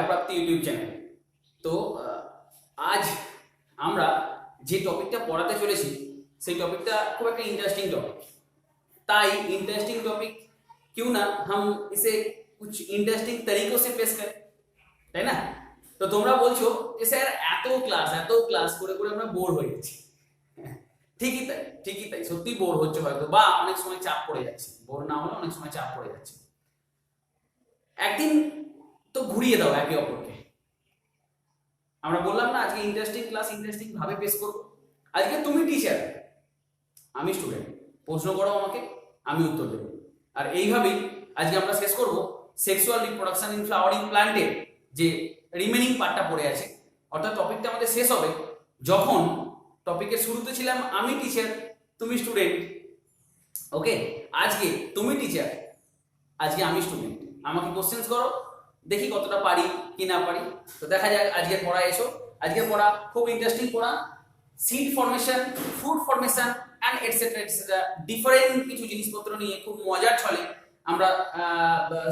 বায়োপ্রাপ্তি YouTube channel. তো আজ আমরা যে টপিকটা পড়াতে চলেছি সেই टॉपिकটা खूब একটা इंटरेस्टिंग टॉपिक। ताई इंटरेस्टिंग टॉपिक क्यों ना हम इसे कुछ इंटरेस्टिंग तरीकों से पेश करें, তাই না? তো তোমরা বলছো যে স্যার এত ক্লাস করে করে আমরা বোর হয়ে যাচ্ছি। ঠিকই তাই সত্যি বোর হচ্ছে হয়তো, বা অনেক সময় চাপ পড়ে যাচ্ছে। বোর না হলে অনেক সময় চাপ পড়ে যাচ্ছে। একদিন তো ঘুরিয়ে দাও একে অপরকে। আমরা বললাম না আজকে ইন্টারেস্টিং ক্লাস ইন্টারেস্টিং ভাবে পেশ করব। আজকে তুমি টিচার, আমি স্টুডেন্ট, প্রশ্ন করো আমাকে, আমি উত্তর দেব। আর এইভাবেই আজকে আমরা শেষ করব সেক্সুয়াল রিপ্রোডাকশন ইন ফ্লাওয়ারিং প্ল্যান্টের যে রিমেনিং পার্টটা পড়ে আছে। অর্থাৎ টপিকটা আমাদের শেষ হবে যখন টপিকের শুরুতে ছিলাম আমি টিচার তুমি স্টুডেন্ট। ওকে, আজকে তুমি টিচার, আজকে আমি স্টুডেন্ট। আমাকে কোশ্চেন্স করো, দেখি কতটা পারি কি না পারি। তো দেখা যাক আজকের পড়া এসো। আজকের পড়া খুব ইন্টারেস্টিং পড়া। Seed formation, fruit formation and etcetera etcetera different কিছু জিনিসপত্র নিয়ে খুব মজার ছলে আমরা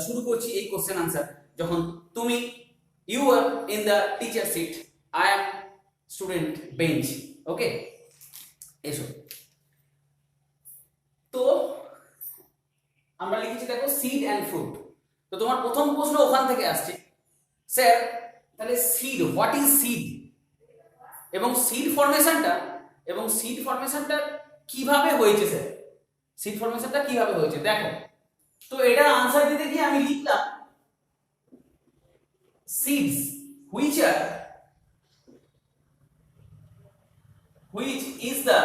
শুরু করছি এই কোশ্চেন আনসার। যখন তুমি you are in the teacher seat, I am student bench. Okay, এসো। তো আমরা লিখেছি দেখো সিড অ্যান্ড ফ্রুট। তো তোমার প্রথম প্রশ্ন ওখান থেকে আসছে, স্যার তাহলে সিড, হোয়াট ইজ সিড, এবং সিড ফর্মেশনটা কিভাবে হয়েছে স্যার, সিড ফর্মেশনটা কিভাবে হয়েছে দেখো। তো এটার আনসার দিতে গিয়ে আমি লিখলাম seeds which is the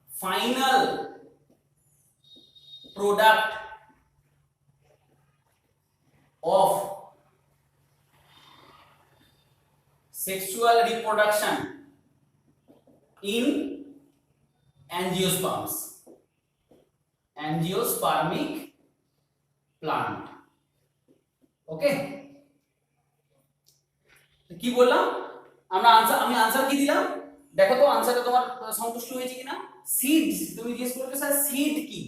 final product of sexual reproduction in angiospermic plant. ওকে, কি বললাম আমি আনসার কি দিলাম দেখো তো। আনসারটা তোমার সন্তুষ্ট হয়েছে কিনা? সিড, তুমি জিজ্ঞেস করছো স্যার সিড কি।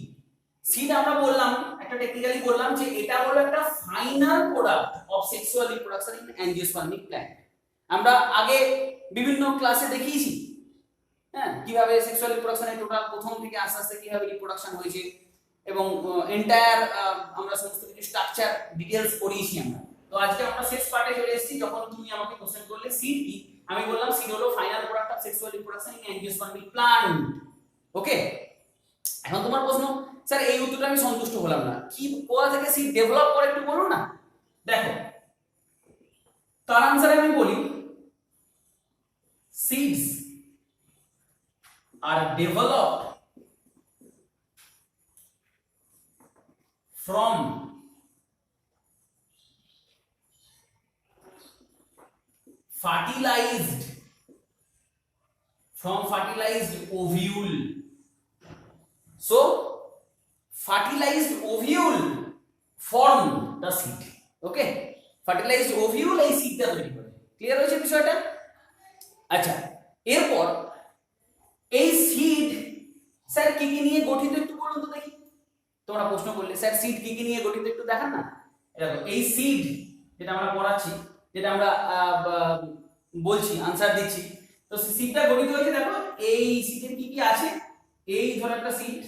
সিড আমরা বললাম, একটা টেকনিক্যালি বললাম যে এটা হলো একটা final product of sexual reproduction in angiospermic plant. আমরা আগে বিভিন্ন ক্লাসে দেখিয়েছি হ্যাঁ কিভাবে সেক্সুয়াল রিপ্রোডাকশনের টোটাল প্রথম থেকে আস্তে আস্তে কিভাবে রিপ্রোডাকশন হয়েছে, এবং এন্টায়ার আমরা সমস্ত কিছু স্ট্রাকচার ডিটেইলস পড়িয়েছি আমরা। তো আজকে আমরা শেষ পার্টে চলে এসেছি। যখন তুমি আমাকে কোশ্চেন করলে সিড কি, আমি বললাম সিড হলো final product of sexual reproduction in angiospermic plant. Okay, এখন তোমার প্রশ্ন, স্যার এই উত্তরটা আমি সন্তুষ্ট হলাম না, কি কোথা থেকে সিড ডেভেলপ করে একটু বলুন না। দেখো তার আনসারে আমি বলি seeds are developed from fertilized ovule. So fertilized ovule form the seed. Okay, fertilized ovule এই সিডটা তৈরি করে। ক্লিয়ার হয়েছে বিষয়টা? আচ্ছা, এরপর এই সিড স্যার কি কি নিয়ে গঠিত একটু বলুন তো দেখি। তোমরা প্রশ্ন করলে স্যার সিড কি কি নিয়ে গঠিত একটু দেখান না। দেখো এই সিড যেটা আমরা পড়াচ্ছি, যেটা আমরা বলছি আনসার দিচ্ছি, তো সিডটা গঠিত হয়েছে দেখো এই সিডের কি কি আছে। এই ধরো একটা সিড,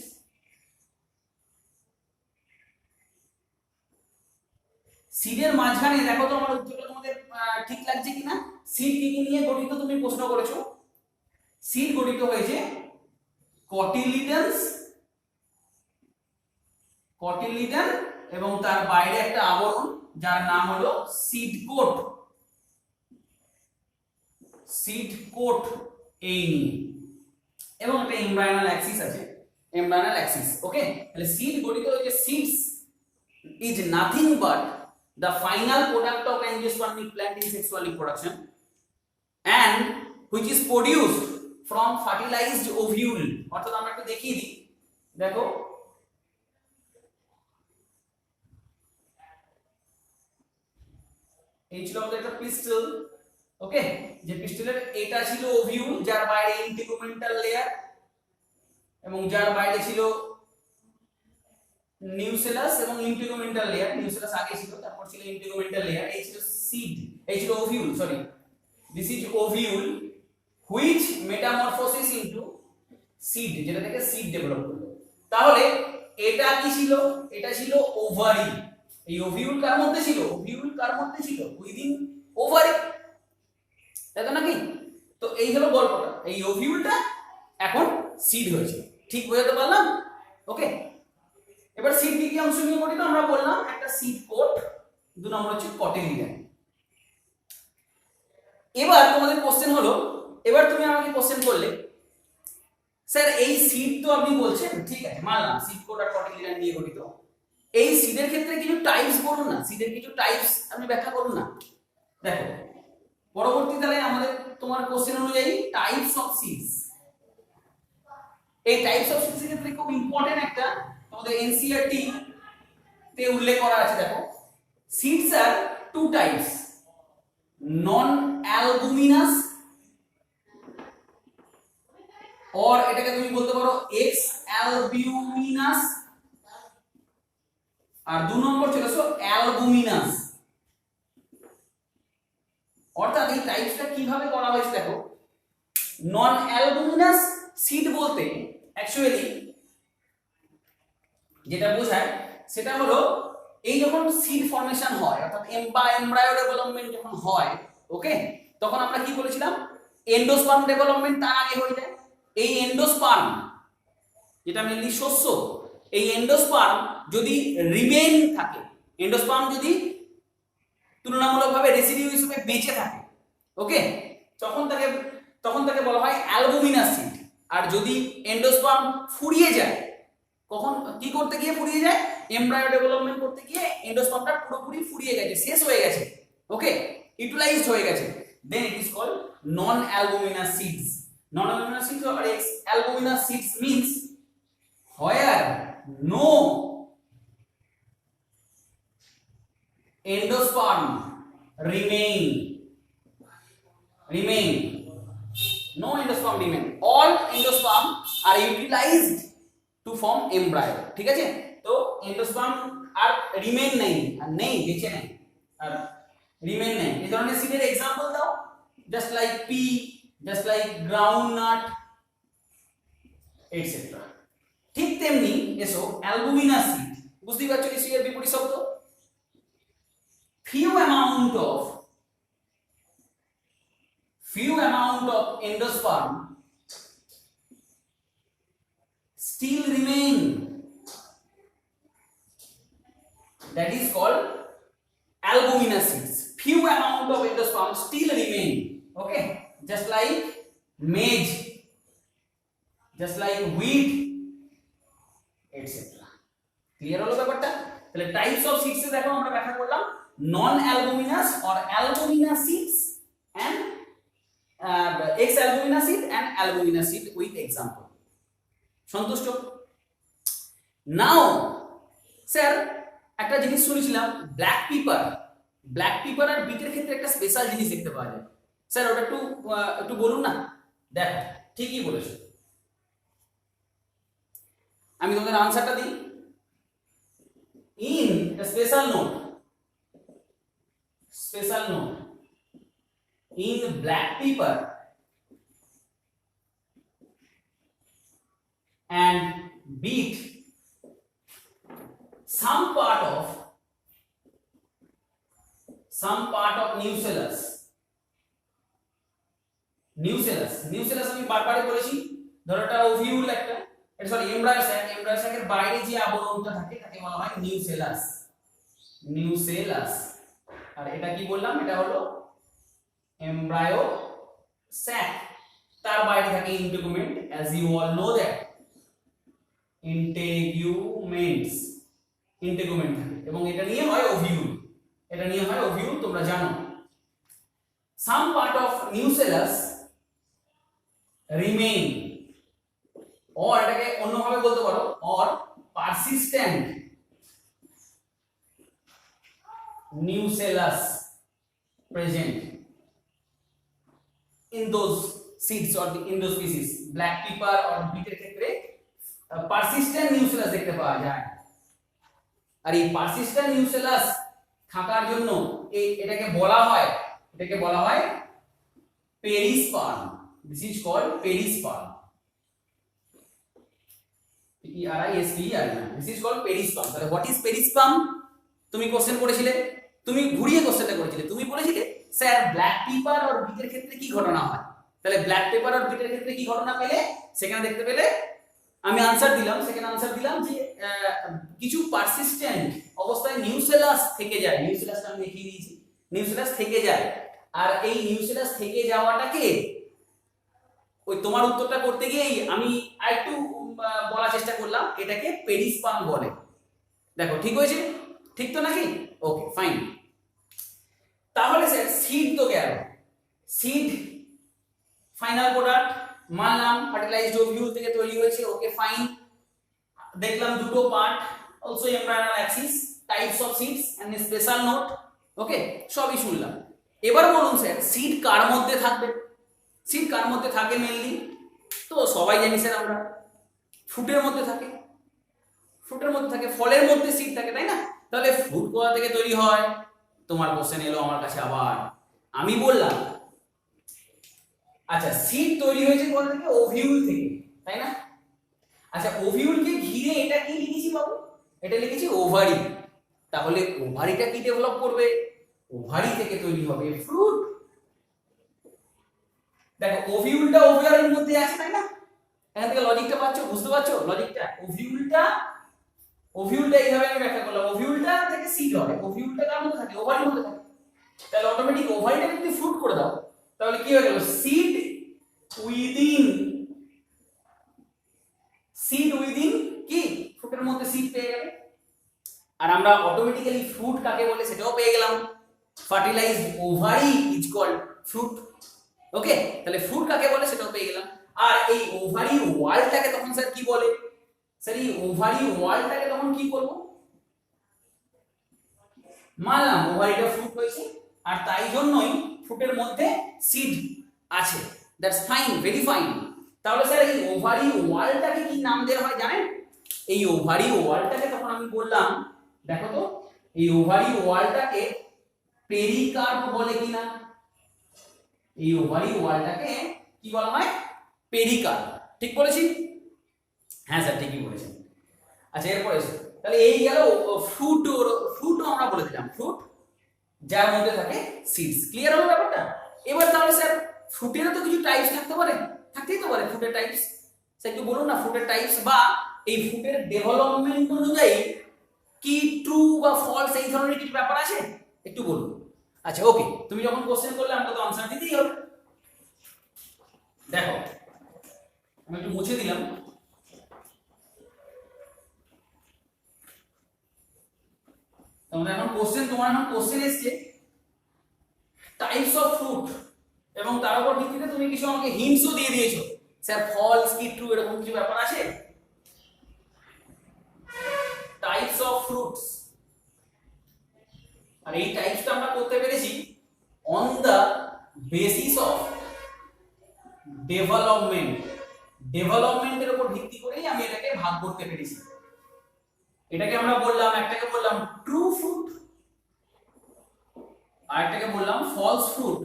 সিডের মাঝখানে দেখো তো আমার উত্তরটা তোমাদের ঠিক লাগছে কিনা। সিড কি কি নিয়ে গঠিত তুমি প্রশ্ন করেছো। সিড গঠিত হয়েছে কটিলিডন এবং তার বাইরে একটা আবরণ যার নাম হলো সিড কোট এই নিয়ে, এবং একটা এমব্রায়োনাল অ্যাক্সিস আছে, এমব্রায়োনাল অ্যাক্সিস। ওকে, তাহলে সিড গঠিত হয়েছে, seeds is nothing but the final product of angiospermic plant in sexual reproduction and which is produced from fertilized ovule. অর্থাৎ আমরা একটু দেখিয়ে দিই, দেখো এই ছিল আমাদের একটা পিস্টল। ওকে, যে পিস্টলের এটা ছিল ওভিউল, যার বাইরে ইন্টিগুমেন্টাল লেয়ার এবং যার বাইরে ছিল নিউসেলাস এবং ইন্টিগুমেন্টাল লেয়ার। নিউসেলাস আগে ছিল, তারপর ছিল ইন্টিগুমেন্টাল লেয়ার। এই ছিল সিড। ছিল ovule, sorry, this is ovule which metamorphosis into seed, যেটা থেকে সিড ডেভেলপ করলো। তাহলে এটা কি ছিল? এটা ছিল ওভারি। এই ওভিউল কার মধ্যে ছিল? ওভিউল কার মধ্যে ছিল? উইদিন ওভারি, তাই তো নাকি? তো এই হলো গল্পটা, এই ওভিউলটা এখন সিড হয়েছে। ঠিক বোঝাতে পারলাম? ওকে, এবার সিড কি অংশ নিয়ে গঠিত আমরা বললাম, একটা সিড কোট, দু নম্বর হচ্ছে কটিলিডন। এবার তোমাদের কোশ্চেন হলো, এবার তুমি আমাকে কোশ্চেন করলে স্যার এই সিড তো আপনি বলছেন, ঠিক আছে মানলাম সিড কোট আর কটিলিডন নিয়ে গঠিত, এই সিডের ক্ষেত্রে কিছু টাইপস বলুন না, সিডের কিছু টাইপস আপনি ব্যাখ্যা করুন না। দেখো পরবর্তী তাহলে আমাদের তোমার কোশ্চেন অনুযায়ী টাইপস অফ সিডস, এই টাইপস অফ সিডস এর ক্ষেত্রে খুব ইম্পর্টেন্ট একটা তোমাদের এনসিইআরটি তে উল্লেখ করা আছে। দেখো সিডস আর টু টাইপস, নন অ্যালবুমিনাস, और এটাকে তুমি বলতে পারো এক্স অ্যালবিউমিনাস, আর দু নম্বর চলে আসো অ্যালবুমিনাস। অর্থাৎ এই টাইপসটা কিভাবে করা হয়েছে দেখো, নন অ্যালবুমিনাস সিড বলতে অ্যাকচুয়ালি যেটা বোঝায় সেটা হলো এই যখন সিড ফর্মেশন হয়, অর্থাৎ এমব্রায়ো ডেভেলপমেন্ট যখন হয়, ওকে, তখন আমরা কি বলেছিলাম, এন্ডোস্পার্ম ডেভেলপমেন্ট তার আগে হয়ে যায়। এই এন্ডোস্পার্ম যেটা মেনলি শস্য, এই এন্ডোস্পার্ম যদি রিমেইন থাকে, এন্ডোস্পার্ম যদি তুলনামূলকভাবে রেসিডিউ হিসেবে বেঁচে থাকে, ওকে, তখন তাকে বলা হয় অ্যালবুমিনাস সিড। আর যদি এন্ডোস্পার্ম ফুরিয়ে যায়, কখন কি করতে গিয়ে ফুরিয়ে যায়, এমব্রায়ো ডেভেলপমেন্ট করতে গিয়ে এন্ডোস্পার্মটা পুরোপুরি ফুরিয়ে গেছে, শেষ হয়ে গেছে, ওকে, ইউটিলাইজড হয়ে গেছে, then it is called non albuminous seeds. Non albuminous seeds or albuminous seeds means where no endosperm remain, no endosperm remain, all endosperm are utilized to form embryo, ঠিক আছে? তো এন্ডোস্পার্ম আর রিমেইন নেই, আর নেই, বেঁচে নেই, আর remain নেই, এই ধরনের সিডের एग्जांपल দাও, just like P, just like groundnut etcetera. ঠিক তেমনি এসো অ্যালবুমিনাস সিড, বুঝতেই পারছো কি এর বিপরীত শব্দ, few amount of endosperm still remain, that is called albuminous seeds. Few amount of endosperm still remain, okay, just like maize, just like wheat, etc. Clear হলো ব্যাপারটা? তাহলে টাইপস অফ সিডস এ দেখো আমরা ব্যাখ্যা করলাম non albuminous or albuminous seeds and ex albuminous seed and albuminous seed with example. সন্তুষ্ট? Now sir একটা জিনিস শুনেছিলাম, ব্ল্যাক পেপার আর বিটের ক্ষেত্রে একটা স্পেশাল জিনিস দেখতে পাওয়া যায়, স্যার ওটা একটু বলুন না। দেখো ঠিকই বলেছো, আমি তোমাদের আনসারটা দিই। In special note in black pepper and beet, some part of nucellus আমি বারবার বলেছি, ধরো একটা ওভিউল, একটা সরি এমব্রায়ো স্যাকের বাইরে যে আবরণটা থাকে তাকে বলা হয় নিউসেলাস। আর এটা কি বললাম, এটা হলো এমব্রায়ো স্যাক, তার বাইরে থাকে ইন্টেগুমেন্ট, as you all know that ইন্টেগুমেন্ট থাকে, এবং এটা নিয়ে হয় ওভিউল, তোমরা জানো। some part of nucellus remain, or এটাকে অন্যভাবে বলতে পারো, or persistent nucellus present in those seeds or in those species, black pepper or beet এর ক্ষেত্রে persistent nucellus দেখতে পাওয়া যায়। আর এই persistent nucellus থাকার জন্য এটাকে বলা হয় এটাকে বলা হয় perisperm. This is called perisperm. PERISPERM, this is called perisperm. তাহলে হোয়াট ইজ পেরিস্পার্ম? তুমি কোশ্চেন করেছিলে, তুমি ঘুরিয়ে কোশ্চেনটা করেছিলে, তুমি বলেছিলে স্যার ব্ল্যাক পেপার আর বিটের ক্ষেত্রে কি ঘটনা হয়। তাহলে ব্ল্যাক পেপার আর বিটের ক্ষেত্রে কি ঘটনা পেলে সেখানে দেখতে পেলে আমি আনসার দিলাম, সেখানে আনসার দিলাম যে কিছু পারসিস্টেন্ট অবস্থায় নিউসেলাস থেকে যায়। নিউসেলাসটা আমি দেখিয়ে দিয়েছি, নিউসেলাস থেকে যায়। আর এই নিউসেলাস থেকে যাওয়াটাকে ওই তোমার উত্তরটা করতে গিয়েই আমি আরেকটু বলার চেষ্টা করলাম, এটাকে পেরিস্পার্ম বলে। দেখো ঠিক হয়েছে, ঠিক তো নাকি? Okay fine. তাহলে স্যার সিড তো গেল, সিড ফাইনাল প্রোডাক্ট মানলাম ফার্টিলাইজড ওভিউল থেকে তৈরি হয়েছে, ওকে ফাইন। দেখলাম দুটো part, also embryonal axis, types of seeds and special note, okay সবই শুনলাম। এবার বলুন স্যার সিড কার মধ্যে থাকবে? সিড কার মধ্যে থাকে মেইনলি? তো সবাই জানি স্যার আমরা ফ্রুটের মধ্যে থাকে, ফ্রুটের মধ্যে থাকে, ফলের মধ্যে সিড থাকে, তাই না? তাহলে ফ্রুট কোথা থেকে তৈরি হয়? তোমার কোশ্চেন এলো আমার কাছে আবার, আমি বললাম আচ্ছা সিড তৈরি হয়েছে কোথা থেকে? ওভিউল থেকে, তাই না? আচ্ছা ওভিউলকে ঘিরে এটা কি লিখেছি বাবু? এটা লিখেছি ওভারি। তাহলে ওভারিটা কি ডেভেলপ করবে? ওভারি থেকে তৈরি হবে ফ্রুট। দেখো ওভিউলটা ওভারির মধ্যে আছে, তাই না? এখান থেকে লজিকটা পাচ্ছো, বুঝতে পারছো লজিকটা? ওভিউলটা এইভাবে আমি ব্যাখ্যা করলাম, ওভিউলটা থেকে সিড হয়, ওভিউলটা কার মধ্যে থাকে? ওভারির মধ্যে থাকে। তাহলে অটোমেটিক ওভারিটাকে যদি ফ্রুট করে দাও তাহলে কি হয়ে গেল? সিড উইদিন, সিড উইদিন কি ফ্রুটের মধ্যে সিড পেয়ে গেল। আর আমরা অটোমেটিক্যালি ফ্রুট কাকে বলে সেটাও পেয়ে গেলাম, fertilized ovary is called fruit. Okay, তাহলে ফ্রুট কাকে বলে সেটাও পেয়ে গেলাম। আর এই ওভারি ওয়ালটাকে তখন স্যার কি বলে? স্যার এই ওভারি ওয়ালটাকে তখন কি করব? মানলাম ওভারিটা ফ্রুট হয়েছে আর তাই জন্যই ফ্রুটের মধ্যে সিড আছে, দ্যাটস ফাইন, ভেরি ফাইন। তাহলে স্যার এই ওভারি ওয়ালটাকে কি নাম দেওয়া হয় জানেন? এই ওভারি ওয়ালটাকে তখন আমি বললাম, দেখো তো এই ওভারি ওয়ালটাকে পেরিকার্প বলে কিনা? এই ওভারি ওয়ালটাকে কি বলা হয়? পেরিকার্প। ঠিক বলেছি? হ্যাঁ স্যার ঠিকই বলেছেন। আচ্ছা এরপরে তাহলে এই গেল ফ্রুট, ফ্রুটও আমরা বলে দিলাম ফ্রুট যার মধ্যে থাকে সিডস। ক্লিয়ার হলো ব্যাপারটা? এবার তাহলে স্যার ফ্রুটেরও তো কিছু টাইপস থাকতে পারে, থাকতেই তো পারে ফ্রুটের টাইপস। স্যার একটু বলুন না ফ্রুটের টাইপস, বা এই ফ্রুটের ডেভেলপমেন্ট অনুযায়ী কি ট্রু বা ফলস এই ধরনের কিছু ব্যাপার আছে, একটু বলুন। আচ্ছা ওকে, তুমি যখন কোশ্চেন করলে আমাকে তো আনসার দিতেই হবে। দেখো আমি একটু মুছে দিলাম। তোমার এখন কোশ্চেন এসছে টাইপস অফ ফ্রুট, এবং তার উপর ভিত্তিতে তুমি কিছু আমাকে হিন্টসও দিয়ে দিয়েছো, স্যার ফলস কি ট্রু এরকম কিছু ব্যাপার আছে। টাইপস অফ ফ্রুটস, আর এই টাইপসটা আমরা করতে পেরেছি on the basis of development. ডেভেলপমেন্টের উপর ভিত্তি করেই আমি এটাকে ভাগ করতে পেরেছি। এটাকে আমরা বললাম, একটাকে বললাম ট্রু ফ্রুট আর একটাকে বললাম ফলস ফ্রুট।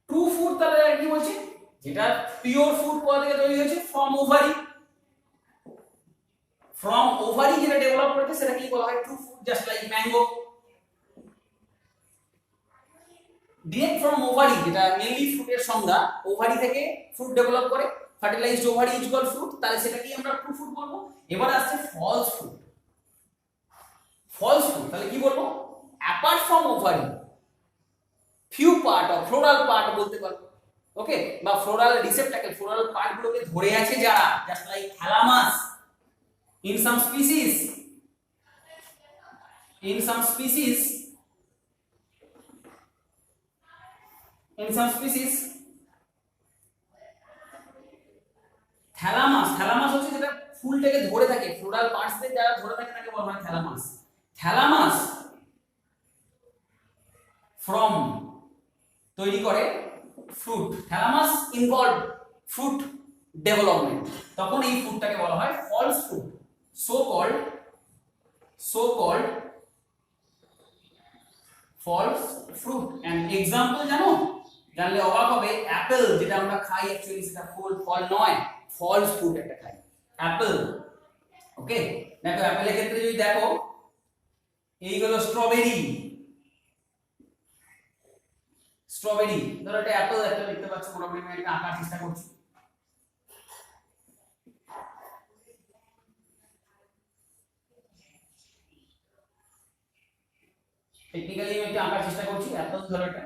ট্রু ফ্রুট তাহলে কি বলছে? যেটা পিওর ফ্রুট কোথা থেকে তৈরি হয়েছে? From ovary. ফ্রম ওভারি যেটা ডেভেলপ করেছে সেটা কি বলা হয়? True fruit, just like mango. Direct from ovary যেটা মেইনলি ফ্রুটের সংজ্ঞা, ওভারি থেকে ফ্রুট ডেভেলপ করে, fertilised ovary is called fruit, তাহলে সেটাকেই আমরা ট্রু ফ্রুট বলবো। এবার আসছে ফলস ফ্রুট। ফলস ফ্রুট তাহলে কি বলবো? Apart from ovary few part of floral part বলতে পারবো, ওকে, বা ফ্লোরাল রিসেপ্টাকেল, ফ্লোরাল পার্ট গুলোকে ধরে আছে যারা, just like thalamus in some species, in some species thalamus হচ্ছে যেটা ফুলটাকে ধরে থাকে, ফ্লোরাল পার্টস তে যারা ধরে থাকে তাকে বলা হয় থ্যালামাস। থ্যালামাস ফ্রম তৈরি করে fruit, thalamus involve fruit development, তখন এই ফ্রুটটাকে বলা হয় false fruit, so so called false fruit and example জানো, জানলে অবাক হবে, অ্যাপল যেটা আমরা খাই অ্যাকচুয়ালি সেটা ফুল ফল নয়, ফলস ফ্রুট একটা খাই অ্যাপল। ওকে, দেখো অ্যাপেলের ক্ষেত্রে যদি দেখো এইগুলো স্ট্রবেরি, স্ট্রবেরি ধরো এটা অ্যাপল, একটা দেখতে পাচ্ছ মোটামুটি আমি একটা আঁকার চেষ্টা করছি। টেকনিক্যালি আমি একটা আঁকার চেষ্টা করছি, অ্যাপল ধরো এটা,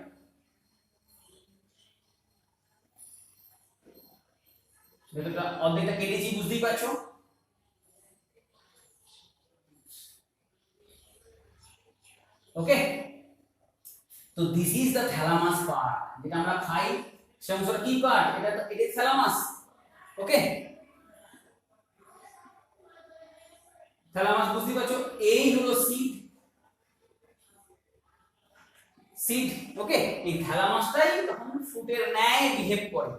যেটা অর্ধেকটা কেটেছি বুঝতেই পারছো। ওকে, তো this is the thalamus part, যেটা আমরা খাই সে অংশটা কি পার্ট, এটা তো এটা থ্যালামাস। ওকে, থ্যালামাস বুঝতেই পারছো, এই হলো সিড, সিড। ওকে, এই থ্যালামাসটাই তখন ফ্রুটের ন্যায় বিহেভ করে।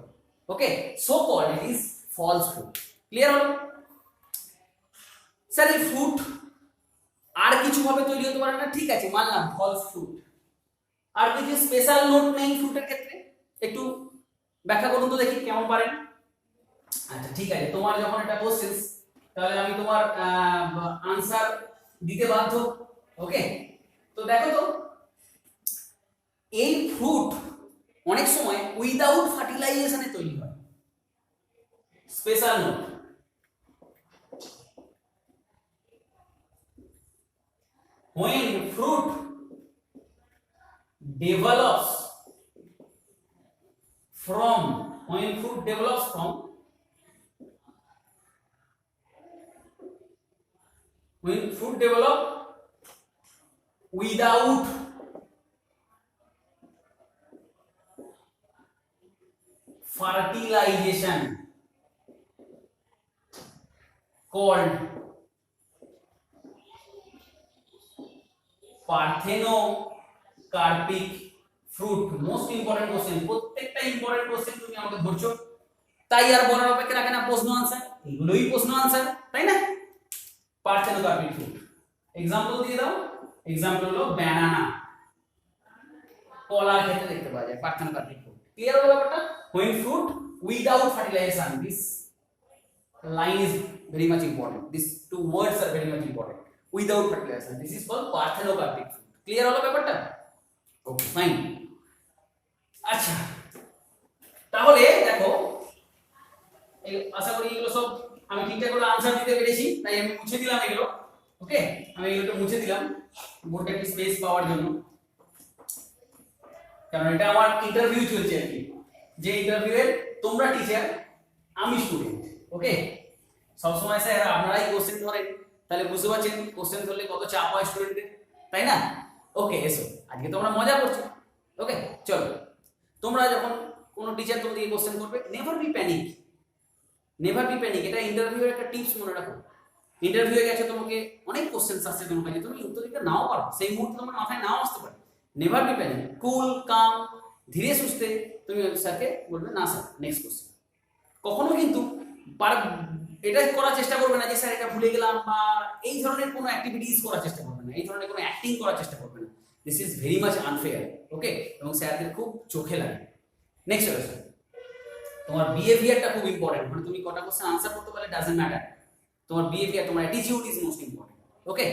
Okay, so called it is false fruit. Clear হলো? স্যার এই ফ্রুট আর কিছু ভাবে তৈরি হতে পারে না, ঠিক আছে মানলাম ফলস ফ্রুট, আর কিছু স্পেশাল নোট নেই ফ্রুটের ক্ষেত্রে, একটু ব্যাখ্যা করুন তো দেখি কেমন পারেন। আচ্ছা ঠিক আছে, তোমার যখন এটা কোশ্চেন তাহলে আমি তোমার আনসার দিতে বাধ্য। ওকে, তো দেখো তো এই ফ্রুট অনেক সময় উইদাউট ফার্টিলাইজেশনে তৈরি হয়, special note. when fruit develops from when fruit develops from when fruit develop without fertilization called parthenocarpic fruit. Most important question, প্রত্যেকটা ইম্পর্টেন্ট কোশ্চেন তুমি আমাকে ধরছো, তাই আর বলার অপেক্ষা রাখে না, প্রশ্ন আনসার এগুলোই প্রশ্ন আনসার, তাই না? পার্থেনোকার্পিক ফ্রুট এক্সাম্পল দিয়ে দাও। এক্সাম্পল হলো ব্যানানা, কলার ক্ষেত্রে দেখতে পাওয়া যায় পার্থেনোকার্পিক ফ্রুট। ক্লিয়ার হলো ব্যাপারটা? when fruit without fertilization, this line is very much important, these two words are very much important, without fertilization, this is called parthenocarpic fruit. Clear হলো ব্যাপারটা? Okay fine. আচ্ছা তাহলে দেখো আশা করি এগুলো সব আমি ঠিকঠাক করে আনসার দিতে পেরেছি, তাই আমি মুছে দিলাম এগুলো। ওকে, আমি এগুলোকে মুছে দিলাম বোর্ডে একটু স্পেস পাওয়ার জন্য, কারণ এটা আমার ইন্টারভিউ চলছে আর কি, যে ইন্টারভিউয়ের তোমরা টিচার আমি স্টুডেন্ট। ওকে, সবসময় স্যার আপনারাই কোশ্চেন ধরেন, তাহলে বুঝতে পারছেন কোশ্চেন ধরলে কত চাপ হয় স্টুডেন্টদের, তাই না? ওকে এসো, আজকে তো আমরা মজা করছি। ওকে চলো, তোমরা যখন কোনো টিচার তোমাদেরকে কোশ্চেন করবে, never be panic, never be panic. এটা ইন্টারভিউয়ের একটা টিপস মনে রাখো। ইন্টারভিউয়ে গেছে, তোমাকে অনেক কোশ্চেন আসছে তোমার কাছে, তুমি উত্তর দিতে নাও পারো, সেই মুহূর্তে তোমার মাথায় নাও আসতে পারে। নেভার বি প্যানিক, কুল কাম, ধীরে সুস্থে তুমি স্যারকে বলবে না স্যার নেক্সট কোশ্চেন। কখনো কিন্তু এটা করার চেষ্টা করবে না যে স্যার এটা ভুলে গেলাম, বা এই ধরনের কোনো অ্যাক্টিভিটিস করার চেষ্টা করবে না, এই ধরনের কোনো অ্যাক্টিং করার চেষ্টা করবে না। This is very much unfair. Okay, এবং স্যারদের খুব চোখে লাগে। নেক্সট হলো স্যার তোমার বিহেভিয়ারটা খুব ইম্পর্টেন্ট, মানে তুমি কটা কোশ্চেন আনসার করতে পারলে ডাজন্ট ম্যাটার, তোমার বিহেভিয়ার, তোমার অ্যাটিটিউড ইজ মোস্ট ইম্পর্টেন্ট। ওকে,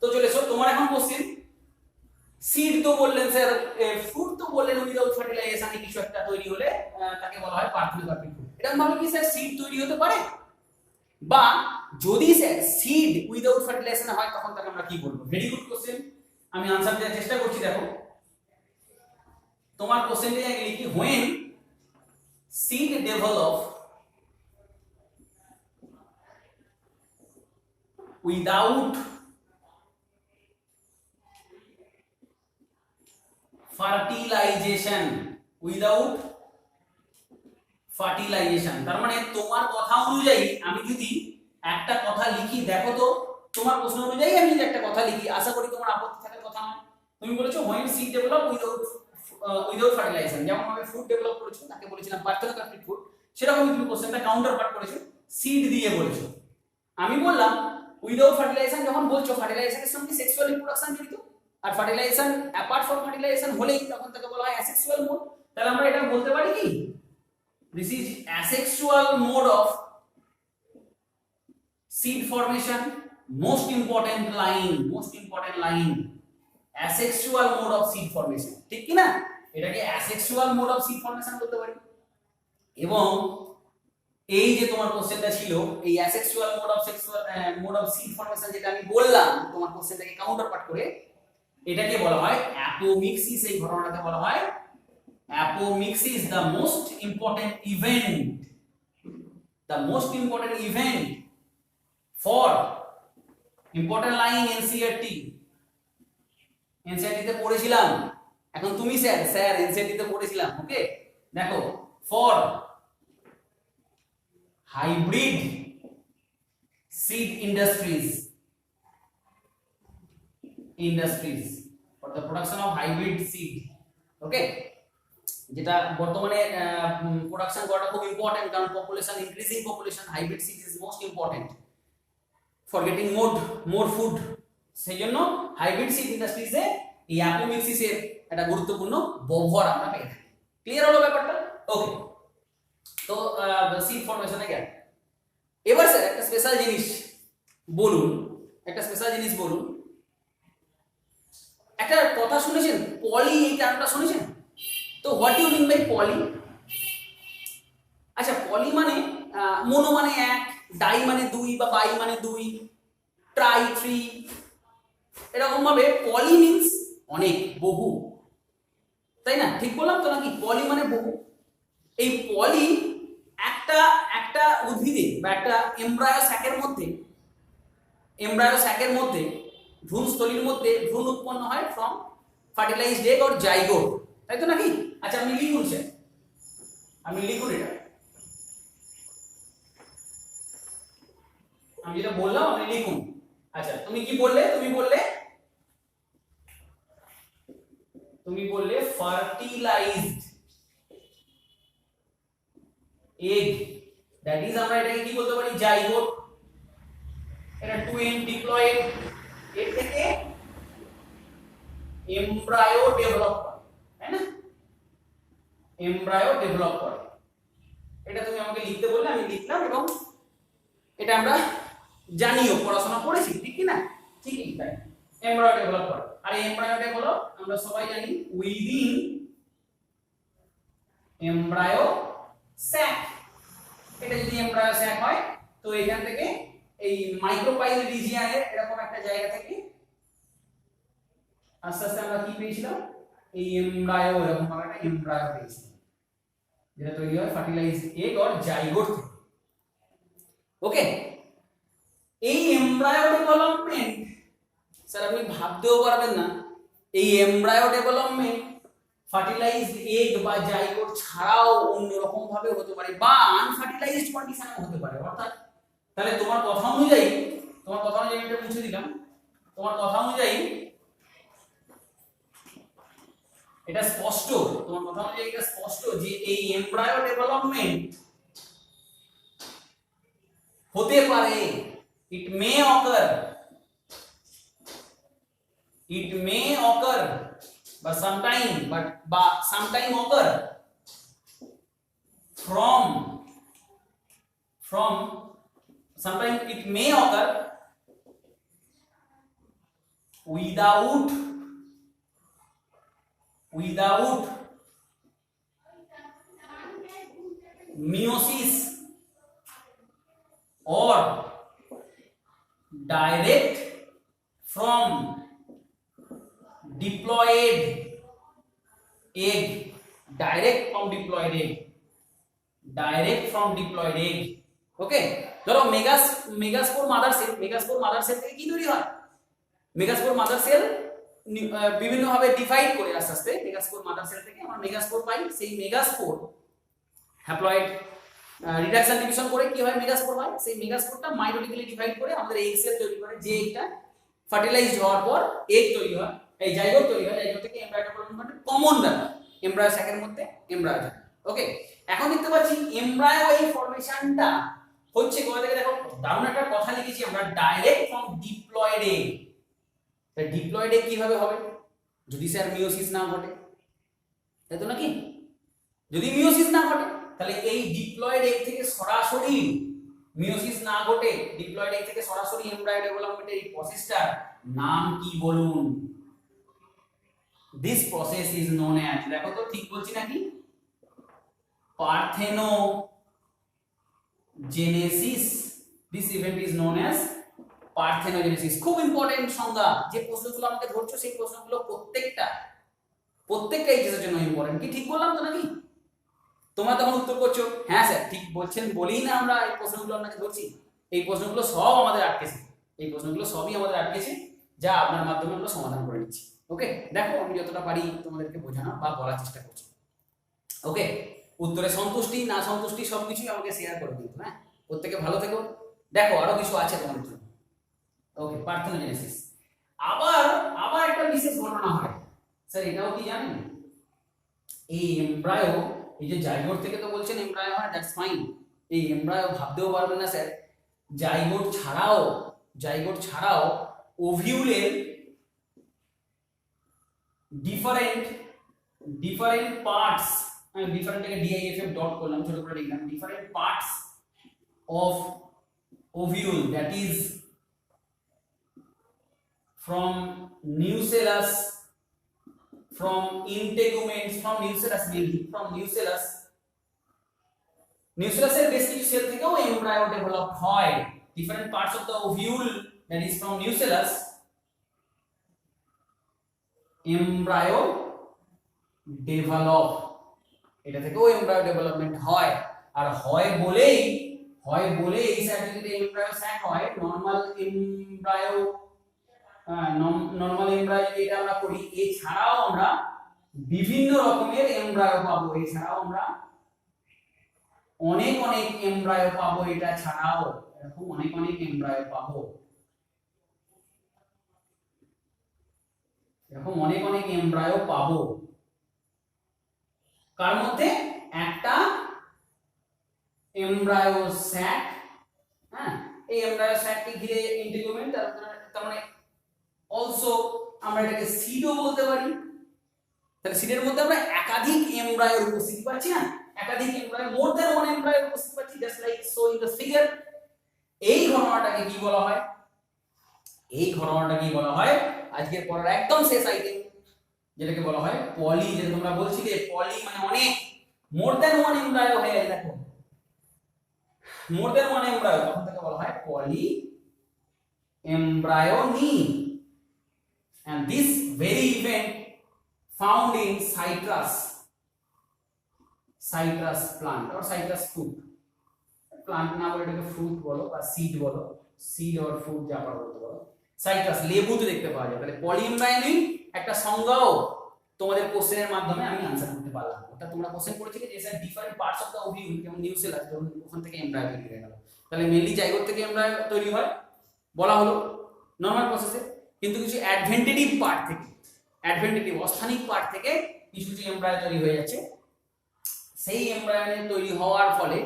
তো চলে এসো তোমার এখন কোশ্চেন। সিড তো বললেন স্যার, ফ্রুট তো বললেন উইদাউট ফার্টিলাইজেশনে কিছু একটা তৈরি হলে তাকে বলা হয় পার্থেনোকার্পিক ফ্রুট। এরকম ভাবে কি স্যার সিড তৈরি হতে পারে? বা যদি স্যার সিড উইদাউট ফার্টিলাইজেশন হয় তখন তাকে আমরা কি বলবো? ভেরি গুড কোশ্চেন, আমি আনসার দেওয়ার চেষ্টা করছি। দেখো তোমার কোশ্চেনটা আমি লিখি, when seed develop without fertilization, without fertilization, তার মানে তোমার কথা অনুযায়ী আমি যদি একটা কথা লিখি, দেখো তো তোমার প্রশ্ন অনুযায়ী আমি যদি একটা কথা লিখি, আশা করি তোমার আপত্তি থাকার কথা নয়। তুমি বলেছো when seed develop without fertilization, যেমন ভাবে ফুড ডেভেলপ করেছো তাকে বলেছিলাম পার্থেনোকার্পিক ফুড, সেরকম তুমি কোশ্চেনটা কাউন্টার পার্ট করেছো, সিড দিয়ে বলেছো। আমি বললাম উইদাউট ফার্টিলাইজেশন যখন বলছো, ফার্টিলাইজেশনের সঙ্গে সেক্সুয়াল রিপ্রোডাকশন জড়িত, আর ফার্টিলাইজেশন অ্যাপার্ট ফ্রম ফার্টিলাইজেশন হলেই তখন তাকে বলা হয় অ্যাসেক্সুয়াল মোড। তাহলে আমরা এটা বলতে পারি কি, this is asexual mode of seed formation. Most important line, asexual mode of seed formation, ঠিক কি না? এটাকে asexual mode of seed formation বলতে পারি। এবং এই যে তোমার কোশ্চেনটা ছিল, এই asexual mode of seed formation যেটা আমি বললাম তোমার কোশ্চেনটাকে কাউন্টার পার্ট করে, এটাকে বলা হয় অ্যাপোমিক্সিস। এই ঘটনাটাকে বলা হয় apomixis, the most important event for important line NCERT তে পড়েছিলাম। এখন তুমি স্যার NCERT তে পড়েছিলাম, ওকে। দেখো, for hybrid seed industries for the production of hybrid seed, ওকে, যেটা বর্তমানে প্রোডাকশন করাটা খুব ইম্পর্টেন্ট, কারণ increasing population, hybrid seed is most important for getting more food. সেই জন্য হাইব্রিড সিড ইন্ডাস্ট্রিজে এই অ্যাপোমিক্সিসের একটা গুরুত্বপূর্ণ ব্যবহার আমরা পেয়ে থাকি। ক্লিয়ার হলো ব্যাপারটা? ওকে, তো সিড ফরমেশনে গেল। এবার স্যার একটা স্পেশাল জিনিস বলুন, একটা কথা শুনেছেন, পলি, এই টার্মটা শুনেছেন তো? হোয়াট ইউ মিন বাই পলি? আচ্ছা, পলি মানে মোনো মানে এক, ডাই মানে দুই, বা বাই মানে দুই, ট্রাই, থ্রি, এরকম ভাবে পলি মিন্স অনেক, বহু, তাই না? ঠিক বললাম তো নাকি? পলি মানে বহু। এই পলি একটা উদ্ভিদে বা একটা এমব্রায়ো স্যাকের মধ্যে ভ্রূণস্থলীর মধ্যে ভ্রূণ উৎপন্ন হয় from fertilised egg or zygote, তাই তো নাকি? আচ্ছা, আপনি লিখুন এটা, আমি যেটা বললাম আপনি লিখুন। আচ্ছা, তুমি কি বললে? তুমি বললে ফার্টিলাইজড এগ, দ্যাট ইজ আমরা এটাকে কি বলতে পারি? জাইগোট। এটা টু এন্ড ডিপ্লয়েড, এর থেকে এমব্রায়ো ডেভেলপ করে, তাই না? এমব্রায়ো ডেভেলপ করে, এটা তুমি আমাকে লিখতে বললে, আমি লিখলাম, এবং এটা আমরা জানিও, পড়াশোনা করেছি, ঠিক কি না? ঠিকই তাই, এমব্রায়ো ডেভেলপ করে। আর এমব্রায়ো ডেভেলপ আমরা সবাই জানি উইদিন এমব্রায়ো স্যাক। এটা যদি এমব্রায়ো স্যাক হয়, তো এখান থেকে এই মাইক্রোপাইল রিজিয়নের এরকম একটা জায়গা থেকে আস্তে আস্তে আমরা কি পেয়েছিলাম? এই এমব্রায়ো, এরকম ভাবে একটা এমব্রায়ো পেয়েছিলাম, যেটা তৈরি হয় ফার্টিলাইজড এগ অর জাইগোট থেকে, ওকে। এই এমব্রায়ো ডেভেলপমেন্ট, স্যার আপনি ভাবতেও পারবেন না, এই এমব্রায়ো ডেভেলপমেন্ট ফার্টিলাইজড এগ বা জাইগোট ছাড়াও অন্যরকম ভাবে হতে পারে, বা আনফার্টিলাইজড কন্ডিশনে হতে পারে। অর্থাৎ তাহলে তোমার কথা অনুযায়ী এটা মুছে দিলাম, তোমার কথা অনুযায়ী এটা স্পষ্ট, যে এই এমব্রায়ো ডেভেলপমেন্ট হতে পারে, it may occur but sometime occur from sometimes it may occur without meiosis or direct from diploid egg, ওকে। ধরো মেগাস্পোর মাদার সেল থেকে কি তৈরি হয়? মেগাস্পোর মাদার সেল বিভিন্ন ভাবে ডিভাইড করে আস্তে আস্তে মেগাস্পোর মাদার সেল থেকে আমরা মেগাস্পোর পাই। সেই মেগাস্পোর হ্যাপ্লয়েড রিডাকশন ডিভিশন করে কি হয়? মেগাস্পোর হয়। সেই মেগাস্পোরটা মাইটোটিক্যালি ডিভাইড করে আমাদের এগ সেল তৈরি করে, যে এগটা ফার্টিলাইজড হওয়ার পর এগ তৈরি হয়, এই জাইগোট তৈরি হয়। জাইগোট থেকে এমব্রায়ো ডেভেলপমেন্ট কমন ব্যাপার, এমব্রায়ো স্যাকের মধ্যে এমব্রায়ো থাকে, ওকে। এখন দেখতে পাচ্ছি এমব্রায়ো এই ফরমেশনটা হচ্ছে কোথা থেকে দেখো, দারুণ একটা কথা লিখেছি আমরা, ডাইরেক্ট ফ্রম ডিপ্লয়েড এগ। তাই ডিপ্লয়েড এগ কিভাবে হবে, যদি স্যার মিওসিস না ঘটে, তাই তো নাকি? যদি মিওসিস না ঘটে তাহলে এই ডিপ্লয়েড এগ থেকে সরাসরি মিওসিস না ঘটে ডিপ্লয়েড এগ থেকে সরাসরি এমব্রায়ো ডেভেলপমেন্টের এই প্রসেসটার নাম কি বলুন? This process is known as, দেখো তো ঠিক বলছি নাকি, parthenogenesis. This event is known as parthenogenesis. খুব ইম্পর্টেন্ট সংজ্ঞা, যে প্রশ্নগুলো আমাকে ধরছো সেই প্রশ্নগুলো প্রত্যেকটা এইচএসের জন্য ইম্পর্টেন্ট। কি ঠিক বললাম তো নাকি? তোমরা তখন উত্তর করছো হ্যাঁ স্যার ঠিক বলছেন বলেই না আমরা এই প্রশ্নগুলো আপনাকে ধরছি। এই প্রশ্নগুলো সব আমাদের আটকেছে, এই প্রশ্নগুলো সবই আমাদের আটকেছে, যা আপনার মাধ্যমে আমরা সমাধান করে নিচ্ছি। ওকে, দেখো আমি যতটা পারি তোমাদেরকে বোঝানো বা বলার চেষ্টা করছি। ওকে, উত্তরে সন্তুষ্টি না সন্তুষ্টি সবকিছুই আমাকে শেয়ার করে দিও। হ্যাঁ, প্রত্যেকে ভালো থেকো। দেখো আরো কিছু আছে তোমাদের জন্য। ওকে, পার্থেনোজেনেসিস। আবার একটা বিশেষ ঘটনা হয় স্যার, এটাও কি জানেন? এই এমব্রায়ো, এই যে জাইগোট থেকে তো বলছেন এমব্রায়ো হয়, দ্যাটস ফাইন। এই এমব্রায়ো ভাবতেও পারবেন না স্যার, জাইগোট ছাড়াও ওভিউলের ডিফারেন্ট পার্টস, আমি ডিফারেন্ট থেকে ডিআইএফএফ ডট করলাম, ছোট করে লিখলাম, different parts of ovule, that is from nucellus, from integuments, from nucellus mainly, from nucellus এর বেশ কিছু সেল থেকেও এমব্রায়ো ডেভেলপ হয়। Different parts of the ovule, that is from nucellus, embryo develop, এটা থেকেও এমব্রায়ো ডেভেলপমেন্ট হয়। আর হয় বলেই স্যার যদি এমব্রায়ো স্যাক হয়, নরমাল এমব্রায়ো এটা আমরা করি, এছাড়াও আমরা বিভিন্ন রকমের এমব্রায়ো পাবো, এছাড়াও আমরা অনেক এমব্রায়ো পাবো, এটা ছাড়াও এরকম অনেক এমব্রায়ো পাবো, এরকম অনেক এমব্রায়ো পাবো। কার মধ্যে? একটা এমব্রায়ো স্যাক, হ্যাঁ, এই এমব্রায়ো স্যাককে ঘিরে ইন্টিগুমেন্ট, তার মানে অলসো আমরা এটাকে সিডও বলতে পারি। তাহলে সিডের মধ্যে আমরা একাধিক এমব্রায়োর উপস্থিতি পাচ্ছি না, একাধিক এমব্রায়ো, মোর দ্যান ওয়ান এমব্রায়োর উপস্থিতি পাচ্ছি, just like so in the figure. এই ঘটনাটাকে কি বলা হয়? আজকের পড়ার একদম শেষ আইটেম, যেটাকে বলা হয় পলি। যে তোমরা বলছিলে পলি মানে অনেক, মোর দ্যান ওয়ান এমব্রায়ো হয়ে গেছে, দেখো মোর দ্যান ওয়ান এমব্রায়ো, তখন থেকে বলা হয় পলি এমব্রায়োনি। And this very event found in citrus plant or citrus fruit, plant না বলে এটাকে ফ্রুট বলো বা সিড বলো, সিড অর ফ্রুট যা পারো বলতে পারো। সাইট্রাস লেবুতে দেখতে পাওয়া যায়। তাহলে পলিএমব্রায়োনি একটা সংজ্ঞাও তোমাদের কোশ্চেনের মাধ্যমে আমি আনসার করতে পারলাম। ওটা তোমরা কোশ্চেন করেছিলে যে sir different parts of the ovule, যেমন নিউসেলাস, যেমন ওখান থেকে এমব্রায়ো তৈরি হয়ে গেল। তাহলে মেইনলি জাইগোট থেকে এমব্রায়ো তৈরি হয় বলা হলো নরমাল প্রসেসে, কিন্তু কিছু অ্যাডভেন্টেটিভ পার্ট থেকে, অস্থানিক পার্ট থেকে কিছু এমব্রায়ো তৈরি হয়ে যাচ্ছে। সেই এমব্রায়ো তৈরি হওয়ার ফলে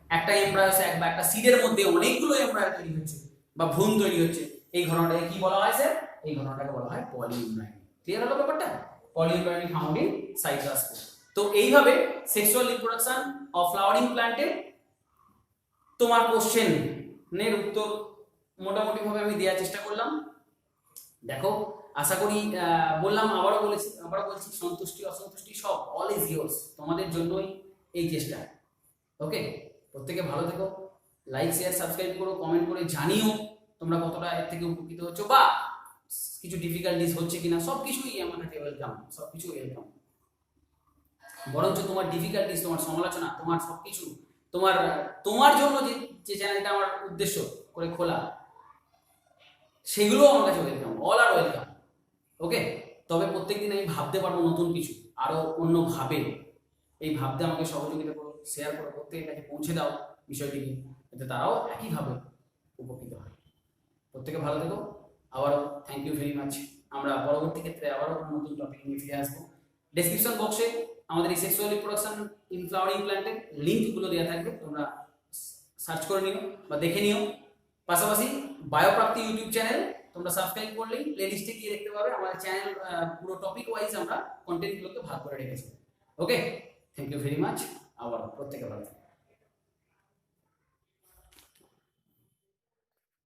একটা এমব্রায়ো স্যাক বা একটা সিডের মধ্যে অনেকগুলো এমব্রায়ো তৈরি হচ্ছে বা ভ্রূণ তৈরি হচ্ছে। এই ঘটনাটাকে কি বলা হয় স্যার? এই ঘটনাটাকে বলা হয় পলিএমব্রায়োনি। ক্লিয়ার হলো ব্যাপারটা? পলিএমব্রায়োনি ফাউন্ড ইন সাইট্রাস ফ্রুট। তো এইভাবে সেক্সুয়াল রিপ্রোডাকশন অফ ফ্লাওয়ারিং প্ল্যান্টে তোমার কোশ্চেনের উত্তর মোটামুটি ভাবে আমি দেওয়ার চেষ্টা করলাম। দেখো আশা করি আবারও বলছি, সন্তুষ্টি অসন্তুষ্টি সব অল ইজ ইয়োর্স, তোমাদের জন্যই এই চেষ্টা। ওকে, প্রত্যেকে ভালো থেকো, লাইক শেয়ার সাবস্ক্রাইব করো, কমেন্ট করে জানিও তোমরা কতটা এর থেকে উপকৃত হচ্ছ বা কিছু ডিফিকাল্টিস হচ্ছে কিনা। সবকিছুই আমার কাছে ওয়েলকাম, সবকিছু ওয়েলকাম। বরঞ্চ তোমার ডিফিকাল্টিস, তোমার সমালোচনা, তোমার সবকিছু, তোমার জন্য যে চ্যানেলটা আমার উদ্দেশ্য করে খোলা, সেগুলো আমার কাছে ওয়েলকাম, অল আর ওয়েলকাম। ওকে, তবে প্রত্যেকদিন আমি ভাবতে পারবো নতুন কিছু, আরো অন্য ভাবে। এই ভাবতে আমাকে সহযোগিতা করো, শেয়ার করো, প্রত্যেকের কাছে পৌঁছে দাও বিষয়টিকে, যাতে তারাও একইভাবে উপকৃত হয়। প্রত্যেকে ভালো থেকো, আবারও থ্যাংক ইউ ভেরি মাচ। আমরা পরবর্তী ক্ষেত্রে আবারও নতুন টপিক নিয়ে ফিরে আসবো। ডেসক্রিপশন বক্সে আমাদের এই সেক্সুয়াল রিপ্রোডাকশন ইন ফ্লাওয়ারিং প্ল্যান্টের লিঙ্কগুলো দেওয়া থাকবে, তোমরা সার্চ করে নিও বা দেখে নিও। পাশাপাশি বায়োপ্রাপ্তি ইউটিউব চ্যানেল তোমরা সাবস্ক্রাইব করলেই প্লেলিস্টে গিয়ে দেখতে পাবে আমাদের চ্যানেল পুরো টপিক ওয়াইজ আমরা কন্টেন্টগুলোকে ভাগ করে রেখেছি। ওকে, থ্যাংক ইউ ভেরি মাচ। আবার প্রত্যেকে ভালো থাকবে।